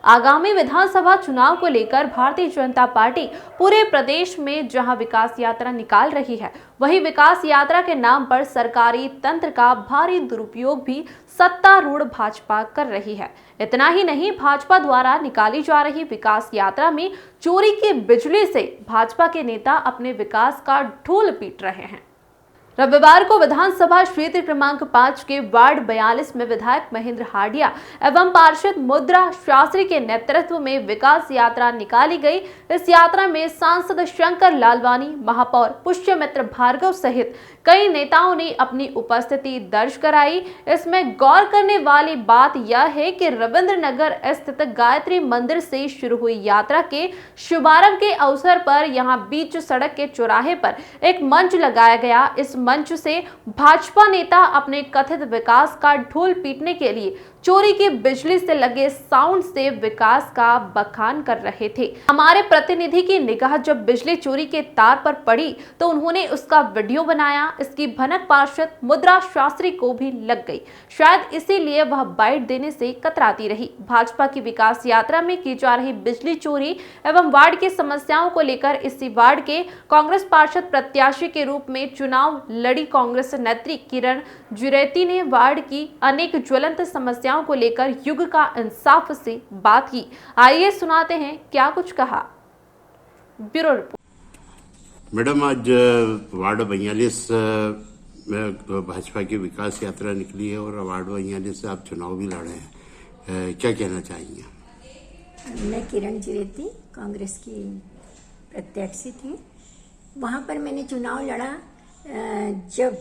आगामी विधानसभा चुनाव को लेकर भारतीय जनता पार्टी पूरे प्रदेश में जहां विकास यात्रा निकाल रही है, वहीं विकास यात्रा के नाम पर सरकारी तंत्र का भारी दुरुपयोग भी सत्तारूढ़ भाजपा कर रही है। इतना ही नहीं, भाजपा द्वारा निकाली जा रही विकास यात्रा में चोरी की बिजली से भाजपा के नेता अपने विकास का ढोल पीट रहे हैं। रविवार को विधानसभा क्षेत्र क्रमांक 5 के वार्ड 42 में विधायक महेंद्र हाडिया एवं पार्षद मुद्रा शास्त्री के नेतृत्व में विकास यात्रा निकाली गई। इस यात्रा में सांसद शंकर लालवानी, महापौर पुष्यमित्र भार्गव सहित कई नेताओं ने अपनी उपस्थिति दर्ज कराई। इसमें गौर करने वाली बात यह है कि रविंद्र नगर स्थित गायत्री मंदिर से शुरू हुई यात्रा के शुभारंभ के अवसर पर यहां बीच सड़क के चौराहे पर एक मंच लगाया गया। इस मंच से भाजपा नेता अपने कथित विकास का ढोल पीटने के लिए चोरी की बिजली से लगे साउंड से विकास का बखान कर रहे थे। हमारे प्रतिनिधि की निगाह जब बिजली चोरी के तार पर पड़ी तो उन्होंने उसका वीडियो बनाया। इसकी भनक पार्षद मुद्रा शास्त्री को भी लग गई, शायद इसीलिए वह बाइट देने से कतराती रही। भाजपा की विकास यात्रा में की जा रही बिजली चोरी एवं वार्ड की समस्याओं को लेकर इसी वार्ड के कांग्रेस पार्षद प्रत्याशी के रूप में चुनाव लड़ी कांग्रेस नेत्री किरण जुरेती ने वार्ड की अनेक ज्वलंत समस्याओं को लेकर युग का इंसाफ से बात की। आइए सुनाते हैं क्या कुछ कहा। Bureau report. मैडम, आज वार्ड 42 में भाजपा की विकास यात्रा निकली है और वार्ड 42 से आप चुनाव भी लड़े हैं, क्या कहना चाहेंगे? मैं किरण जुरेती, कांग्रेस की प्रत्याशी थी। वहाँ पर मैंने चुनाव लड़ा जब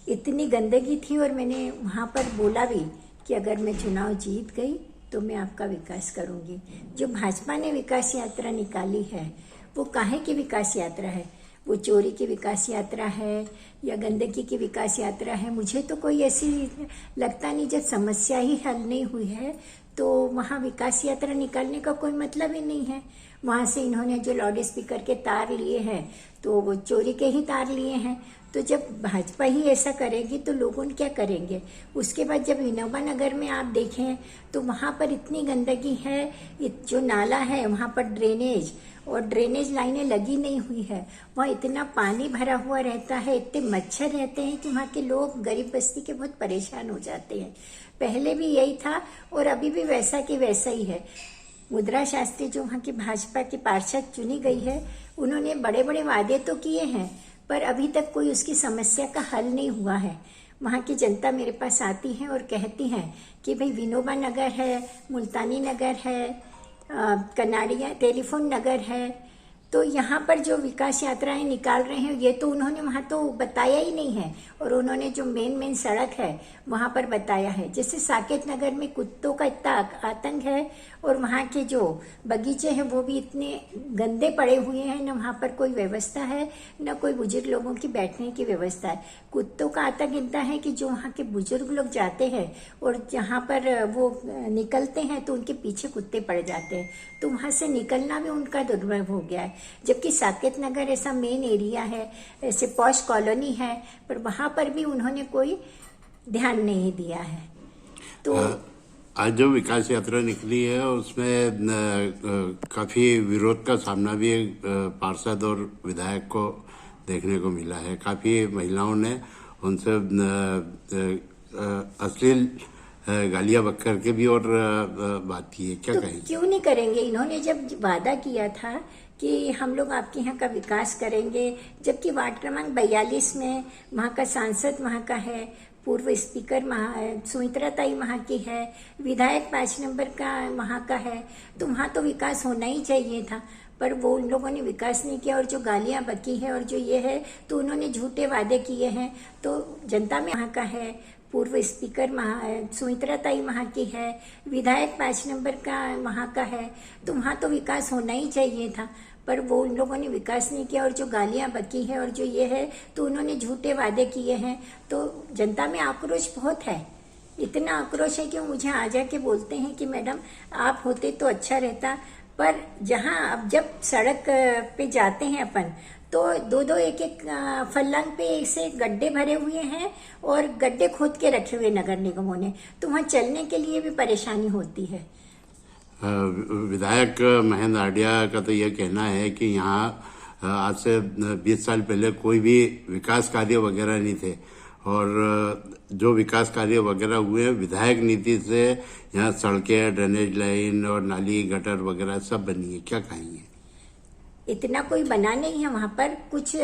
इतनी गंदगी थी और मैंने वहाँ पर बोला भी कि अगर मैं चुनाव जीत गई तो मैं आपका विकास करूँगी। जो भाजपा ने विकास यात्रा निकाली है वो काहे की विकास यात्रा है? वो चोरी की विकास यात्रा है या गंदगी की विकास यात्रा है? मुझे तो कोई ऐसी लगता नहीं। जब समस्या ही हल नहीं हुई है तो वहाँ विकास यात्रा निकालने का कोई मतलब ही नहीं है। वहाँ से इन्होंने जो लाउड स्पीकर के तार लिए हैं तो वो चोरी के ही तार लिए हैं। तो जब भाजपा ही ऐसा करेगी तो लोगों क्या करेंगे? उसके बाद जब विनोबा नगर में आप देखें तो वहाँ पर इतनी गंदगी है, जो नाला है वहाँ पर ड्रेनेज लाइनें लगी नहीं हुई है। वहाँ इतना पानी भरा हुआ रहता है, इतने मच्छर रहते हैं कि वहाँ के लोग गरीब बस्ती के बहुत परेशान हो जाते हैं। पहले भी यही था और अभी भी वैसा की वैसा ही है। मुद्रा शास्त्री जो वहाँ की भाजपा की पार्षद चुनी गई है, उन्होंने बड़े बड़े वादे तो किए हैं पर अभी तक कोई उसकी समस्या का हल नहीं हुआ है। वहाँ की जनता मेरे पास आती है और कहती है कि भाई विनोबा नगर है, मुल्तानी नगर है, कनाड़िया टेलीफोन नगर है, तो यहाँ पर जो विकास यात्राएं निकाल रहे हैं ये तो उन्होंने वहाँ तो बताया ही नहीं है। और उन्होंने जो मेन सड़क है वहाँ पर बताया है। जैसे साकेत नगर में कुत्तों का इतना आतंक है और वहाँ के जो बगीचे हैं वो भी इतने गंदे पड़े हुए हैं, न वहाँ पर कोई व्यवस्था है न कोई बुजुर्ग लोगों की बैठने की व्यवस्था है। कुत्तों का आतंक इतना है कि जो वहाँ के बुजुर्ग लोग जाते हैं और जहाँ पर वो निकलते हैं तो उनके पीछे कुत्ते पड़ जाते हैं, तो वहाँ से निकलना भी उनका दुर्लभ हो गया है। जबकि साकेत नगर ऐसा मेन एरिया है, ऐसे पॉश कॉलोनी है, पर वहाँ पर भी उन्होंने कोई ध्यान नहीं दिया है। तो आज जो विकास यात्रा निकली है उसमें काफी विरोध का सामना भी पार्षद और विधायक को देखने को मिला है। काफी महिलाओं ने उनसे अश्लील गालियां बक करके भी और बात की है, क्या कहेंगे? क्यों नहीं करेंगे? इन्होंने जब वादा किया था कि हम लोग आपके यहाँ का विकास करेंगे, जबकि वार्ड क्रमांक 42 में वहाँ का सांसद वहाँ का है, पूर्व स्पीकर सुमित्रा ताई वहाँ की है, विधायक 5 नंबर का वहाँ का है, तो वहाँ तो विकास होना ही चाहिए था। पर वो उन लोगों ने विकास नहीं किया और जो गालियाँ बकी है और जो ये है तो उन्होंने झूठे वादे किए हैं। तो जनता में वहाँ का है, पूर्व स्पीकर सुमित्रा ताई वहाँ की है, विधायक 5 नंबर का वहाँ का है, तो वहाँ तो विकास होना ही चाहिए था। पर वो उन लोगों ने विकास नहीं किया और जो गालियाँ बकी है और जो ये है तो उन्होंने झूठे वादे किए हैं। तो जनता में आक्रोश बहुत है, इतना आक्रोश है कि वो मुझे आ जाके बोलते हैं कि मैडम आप होते तो अच्छा रहता। पर जहाँ अब जब सड़क पे जाते हैं अपन तो दो एक फल्लांग पे ऐसे गड्ढे भरे हुए हैं और गड्ढे खोद के रखे हुए नगर निगमों ने, तो वहाँ चलने के लिए भी परेशानी होती है। विधायक महेंद्र आडिया का तो यह कहना है कि यहाँ आज से 20 साल पहले कोई भी विकास कार्य वगैरह नहीं थे और जो विकास कार्य वगैरह हुए विधायक नीति से यहाँ सड़कें, ड्रेनेज लाइन और नाली गटर वगैरह सब बनी है। क्या कहेंगे? इतना कोई बना नहीं है, वहां पर कुछ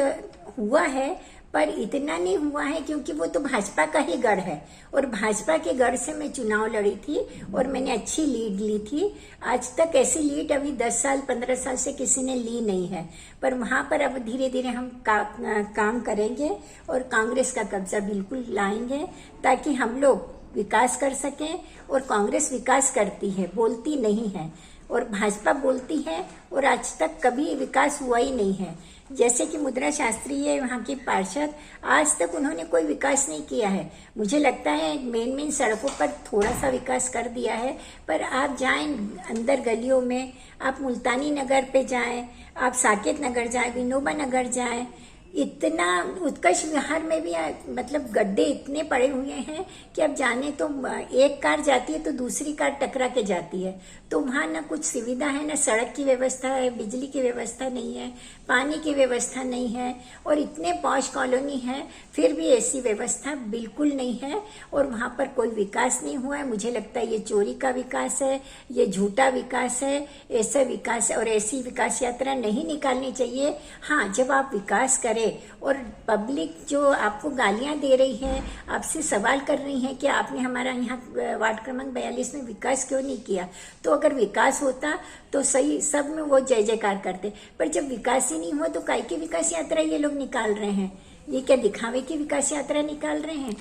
हुआ है पर इतना नहीं हुआ है क्योंकि वो तो भाजपा का ही गढ़ है और भाजपा के गढ़ से मैं चुनाव लड़ी थी और मैंने अच्छी लीड ली थी। आज तक ऐसी लीड अभी 10 साल 15 साल से किसी ने ली नहीं है, पर वहां पर अब धीरे धीरे हम काम करेंगे और कांग्रेस का कब्जा बिल्कुल लाएंगे ताकि हम लोग विकास कर सकें। और कांग्रेस विकास करती है, बोलती नहीं है, और भाजपा बोलती है और आज तक कभी विकास हुआ ही नहीं है। जैसे कि मुद्रा शास्त्री है वहाँ की पार्षद, आज तक उन्होंने कोई विकास नहीं किया है। मुझे लगता है मेन सड़कों पर थोड़ा सा विकास कर दिया है, पर आप जाएं अंदर गलियों में, आप मुल्तानी नगर पे जाएं, आप साकेत नगर जाएं, विनोबा नगर जाएं, इतना उत्कर्ष विहार में भी मतलब गड्ढे इतने पड़े हुए हैं कि अब जाने तो एक कार जाती है तो दूसरी कार टकरा के जाती है। तो वहाँ ना कुछ सुविधा है, ना सड़क की व्यवस्था है, बिजली की व्यवस्था नहीं है, पानी की व्यवस्था नहीं है, और इतने पॉश कॉलोनी है फिर भी ऐसी व्यवस्था बिल्कुल नहीं है और वहाँ पर कोई विकास नहीं हुआ है। मुझे लगता है ये चोरी का विकास है, ये झूठा विकास है, ऐसा विकास है और ऐसी विकास यात्रा नहीं निकालनी चाहिए। हाँ, जब आप विकास करें और पब्लिक जो आपको गालियां दे रही है, आपसे सवाल कर रही है कि आपने हमारा यहाँ वार्ड क्रमांक 42 में विकास क्यों नहीं किया, तो अगर विकास होता तो सही सब में वो जय जयकार करते, पर जब विकास ही नहीं हुआ तो काय की विकास यात्रा ये लोग निकाल रहे हैं? ये क्या दिखावे की विकास यात्रा निकाल रहे हैं?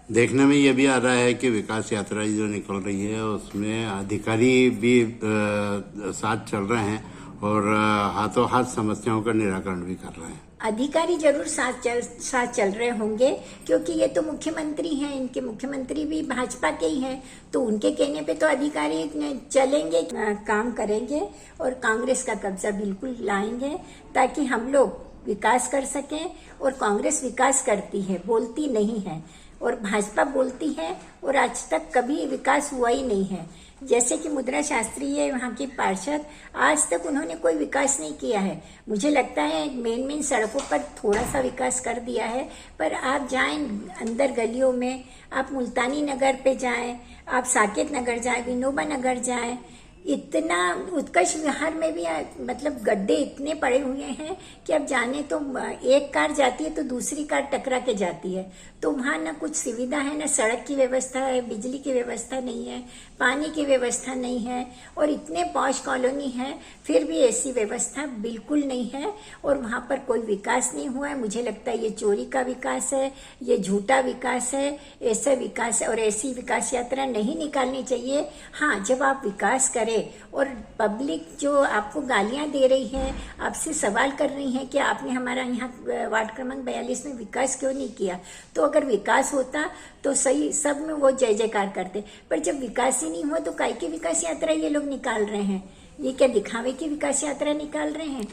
देखने में ये भी आ रहा है कि विकास यात्रा जो निकल रही है उसमें अधिकारी भी साथ चल रहे हैं और हाथों हाथ समस्याओं का निराकरण भी कर रहे हैं। अधिकारी जरूर साथ चल रहे होंगे क्योंकि ये तो मुख्यमंत्री हैं, इनके मुख्यमंत्री भी भाजपा के ही हैं, तो उनके कहने पे तो अधिकारी चलेंगे, काम करेंगे और कांग्रेस का कब्जा बिल्कुल लाएंगे ताकि हम लोग विकास कर सकें। और कांग्रेस विकास करती है, बोलती नहीं है, और भाजपा बोलती है और आज तक कभी विकास हुआ ही नहीं है। जैसे कि मुद्रा शास्त्री है वहाँ की पार्षद, आज तक उन्होंने कोई विकास नहीं किया है। मुझे लगता है मेन सड़कों पर थोड़ा सा विकास कर दिया है, पर आप जाएं अंदर गलियों में, आप मुल्तानी नगर पे जाएं, आप साकेत नगर जाएं, विनोबा नगर जाएं, इतना उत्कर्ष विहार में भी मतलब गड्ढे इतने पड़े हुए हैं कि अब जाने तो एक कार जाती है तो दूसरी कार टकरा के जाती है। तो वहाँ ना कुछ सुविधा है, ना सड़क की व्यवस्था है, बिजली की व्यवस्था नहीं है, पानी की व्यवस्था नहीं है, और इतने पॉश कॉलोनी है फिर भी ऐसी व्यवस्था बिल्कुल नहीं है और वहाँ पर कोई विकास नहीं हुआ है। मुझे लगता है ये चोरी का विकास है, ये झूठा विकास है, ऐसा विकास है और ऐसी विकास यात्रा नहीं निकालनी चाहिए। हाँ, जब आप विकास करें और पब्लिक जो आपको गालियां दे रही है, आपसे सवाल कर रही है कि आपने हमारा यहाँ वार्ड क्रमांक 42 में विकास क्यों नहीं किया, तो अगर विकास होता तो सही सब में वो जय जयकार करते, पर जब विकास ही नहीं हुआ तो काय की विकास यात्रा ये लोग निकाल रहे हैं? ये क्या दिखावे की विकास यात्रा निकाल रहे हैं?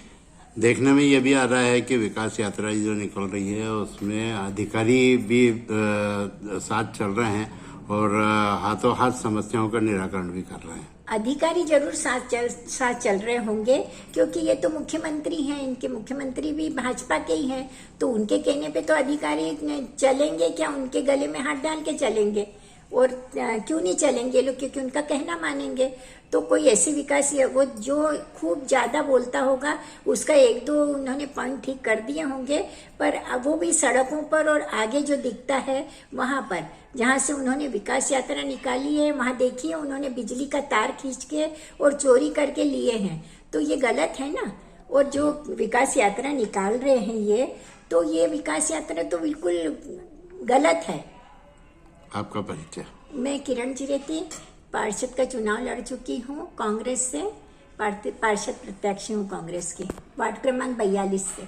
देखने में ये भी आ रहा है कि विकास यात्रा जो निकल रही है उसमें अधिकारी भी साथ चल रहे हैं और हाथों हाथ समस्याओं का निराकरण भी कर रहे हैं। अधिकारी जरूर साथ चल रहे होंगे क्योंकि ये तो मुख्यमंत्री हैं, इनके मुख्यमंत्री भी भाजपा के ही हैं, तो उनके कहने पे तो अधिकारी चलेंगे क्या, उनके गले में हाथ डाल के चलेंगे? और क्यों नहीं चलेंगे लोग? क्योंकि उनका कहना मानेंगे। तो कोई ऐसी विकास, वो जो खूब ज्यादा बोलता होगा उसका एक दो उन्होंने पॉइंट ठीक कर दिए होंगे, पर वो भी सड़कों पर और आगे जो दिखता है वहां पर जहां से उन्होंने विकास यात्रा निकाली है, वहां देखिए उन्होंने बिजली का तार खींच के और चोरी करके लिए हैं, तो ये गलत है ना। और जो विकास यात्रा निकाल रहे हैं ये विकास यात्रा तो बिल्कुल गलत है। आपका परिचय? मैं किरण चिरेती पार्षद का चुनाव लड़ चुकी हूँ कांग्रेस से, पार्षद प्रत्याशी हूँ कांग्रेस की, वार्ड क्रमांक 42 से।